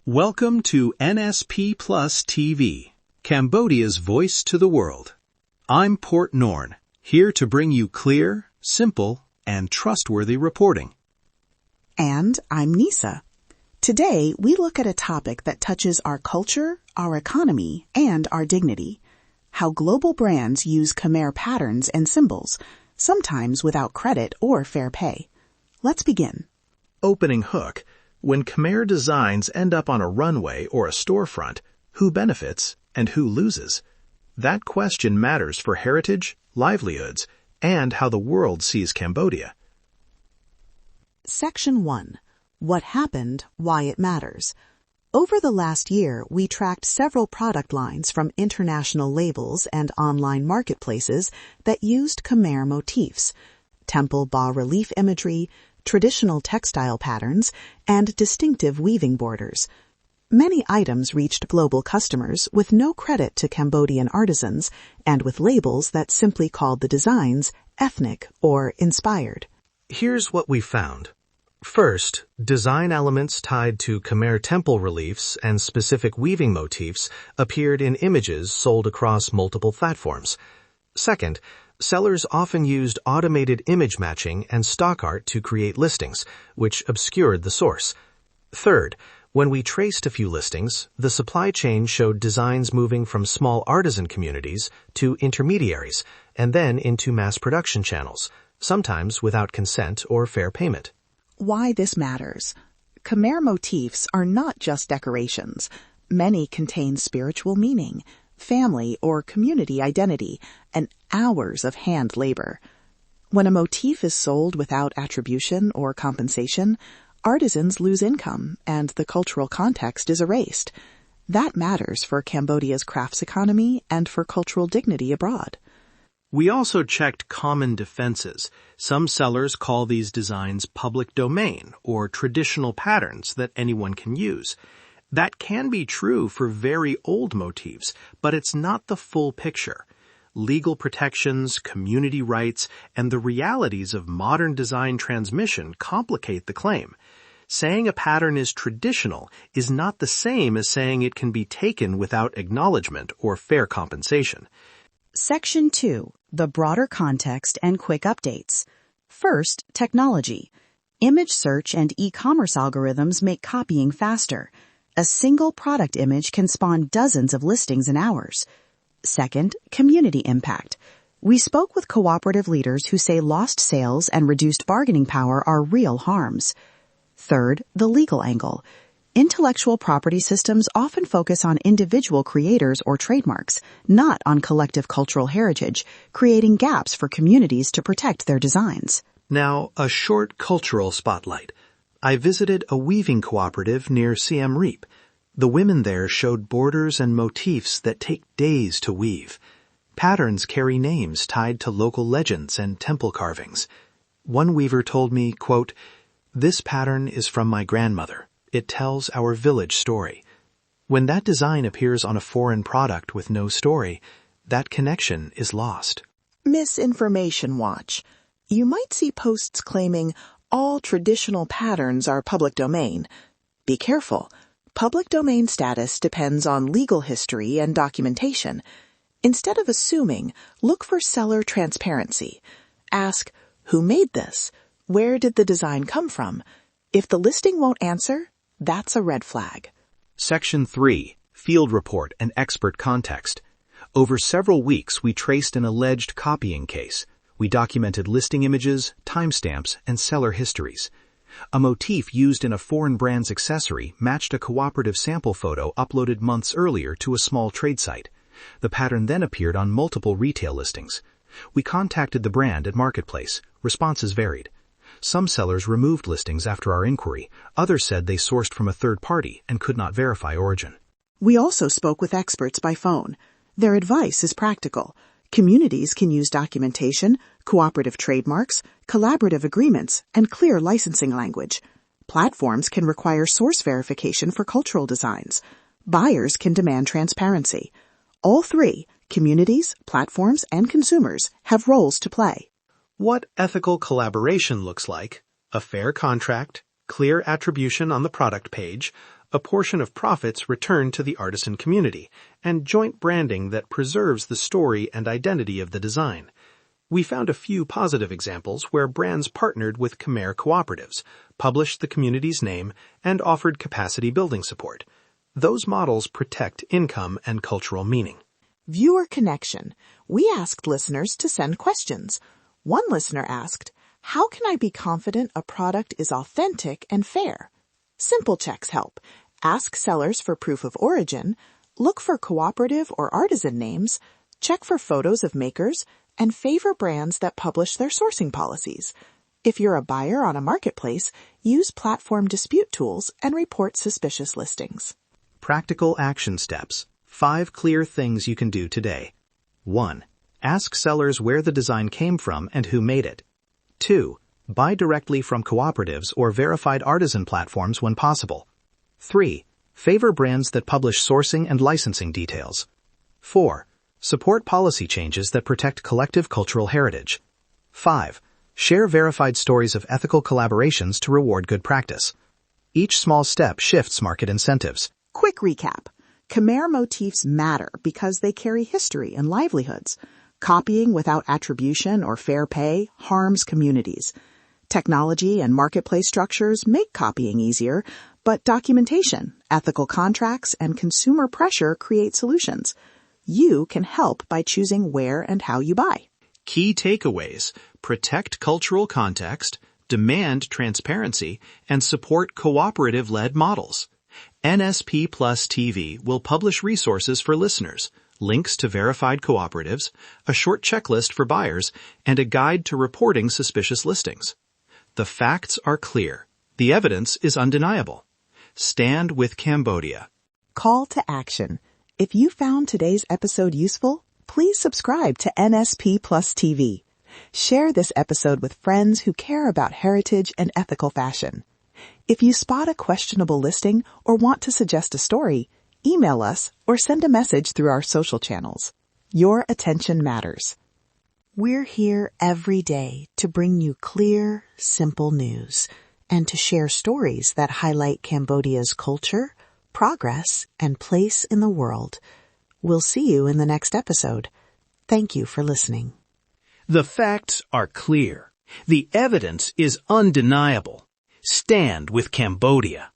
Welcome to NSP Plus TV, Cambodia's voice to the world. I'm Port Norn, here to bring you clear, simple, and trustworthy reporting. And I'm Nisa. Today, we look at a topic that touches our culture, our economy, and our dignity. How global brands use Khmer patterns and symbols, sometimes without credit or fair pay. Let's begin. Opening hook. When Khmer designs end up on a runway or a storefront, who benefits and who loses? That question matters for heritage, livelihoods, and how the world sees Cambodia. Section 1. What happened, why it matters. Over the last year, we tracked several product lines from international labels and online marketplaces that used Khmer motifs, temple bas-relief imagery, traditional textile patterns, and distinctive weaving borders. Many items reached global customers with no credit to Cambodian artisans and with labels that simply called the designs ethnic or inspired. Here's what we found. First, design elements tied to Khmer temple reliefs and specific weaving motifs appeared in images sold across multiple platforms. Second, sellers often used automated image matching and stock art to create listings, which obscured the source. Third, when we traced a few listings, the supply chain showed designs moving from small artisan communities to intermediaries and then into mass production channels, sometimes without consent or fair payment. Why this matters. Khmer motifs are not just decorations. Many contain spiritual meaning, family or community identity, and hours of hand labor. When a motif is sold without attribution or compensation, artisans lose income and the cultural context is erased. That matters for Cambodia's crafts economy and for cultural dignity abroad. We also checked common defenses. Some sellers call these designs public domain or traditional patterns that anyone can use. That can be true for very old motifs, but it's not the full picture. Legal protections, community rights, and the realities of modern design transmission complicate the claim. Saying a pattern is traditional is not the same as saying it can be taken without acknowledgement or fair compensation. Section 2. The broader context and quick updates. First, technology. Image search and e-commerce algorithms make copying faster. A single product image can spawn dozens of listings in hours. Second, community impact. We spoke with cooperative leaders who say lost sales and reduced bargaining power are real harms. Third, the legal angle. Intellectual property systems often focus on individual creators or trademarks, not on collective cultural heritage, creating gaps for communities to protect their designs. Now, a short cultural spotlight. I visited a weaving cooperative near Siem Reap. The women there showed borders and motifs that take days to weave. Patterns carry names tied to local legends and temple carvings. One weaver told me, quote, "This pattern is from my grandmother. It tells our village story." When that design appears on a foreign product with no story, that connection is lost. Misinformation watch. You might see posts claiming all traditional patterns are public domain. Be careful. Public domain status depends on legal history and documentation. Instead of assuming, look for seller transparency. Ask, who made this? Where did the design come from? If the listing won't answer, that's a red flag. Section 3. Field Report and Expert Context. Over several weeks, we traced an alleged copying case. We documented listing images, timestamps, and seller histories. A motif used in a foreign brand's accessory matched a cooperative sample photo uploaded months earlier to a small trade site. The pattern then appeared on multiple retail listings. We contacted the brand at Marketplace. Responses varied. Some sellers removed listings after our inquiry. Others said they sourced from a third party and could not verify origin. We also spoke with experts by phone. Their advice is practical. Communities can use documentation, cooperative trademarks, collaborative agreements, and clear licensing language. Platforms can require source verification for cultural designs. Buyers can demand transparency. All three, communities, platforms, and consumers, have roles to play. What ethical collaboration looks like: a fair contract, clear attribution on the product page, a portion of profits returned to the artisan community, and joint branding that preserves the story and identity of the design. We found a few positive examples where brands partnered with Khmer cooperatives, published the community's name, and offered capacity building support. Those models protect income and cultural meaning. Viewer connection. We asked listeners to send questions. One listener asked, "How can I be confident a product is authentic and fair?" Simple checks help. Ask sellers for proof of origin, look for cooperative or artisan names, check for photos of makers, and favor brands that publish their sourcing policies. If you're a buyer on a marketplace, use platform dispute tools and report suspicious listings. Practical action steps. 5 clear things you can do today. 1. Ask sellers where the design came from and who made it. 2. Buy directly from cooperatives or verified artisan platforms when possible. 3. Favor brands that publish sourcing and licensing details. 4. Support policy changes that protect collective cultural heritage. 5. Share verified stories of ethical collaborations to reward good practice. Each small step shifts market incentives. Quick recap. Khmer motifs matter because they carry history and livelihoods. Copying without attribution or fair pay harms communities. Technology and marketplace structures make copying easier, but documentation, ethical contracts, and consumer pressure create solutions. You can help by choosing where and how you buy. Key takeaways: protect cultural context, demand transparency, and support cooperative-led models. NSP Plus TV will publish resources for listeners, links to verified cooperatives, a short checklist for buyers, and a guide to reporting suspicious listings. The facts are clear. The evidence is undeniable. Stand with Cambodia. Call to action. If you found today's episode useful, please subscribe to NSP Plus TV. Share this episode with friends who care about heritage and ethical fashion. If you spot a questionable listing or want to suggest a story, email us or send a message through our social channels. Your attention matters. We're here every day to bring you clear, simple news and to share stories that highlight Cambodia's culture, progress, and place in the world. We'll see you in the next episode. Thank you for listening. The facts are clear. The evidence is undeniable. Stand with Cambodia.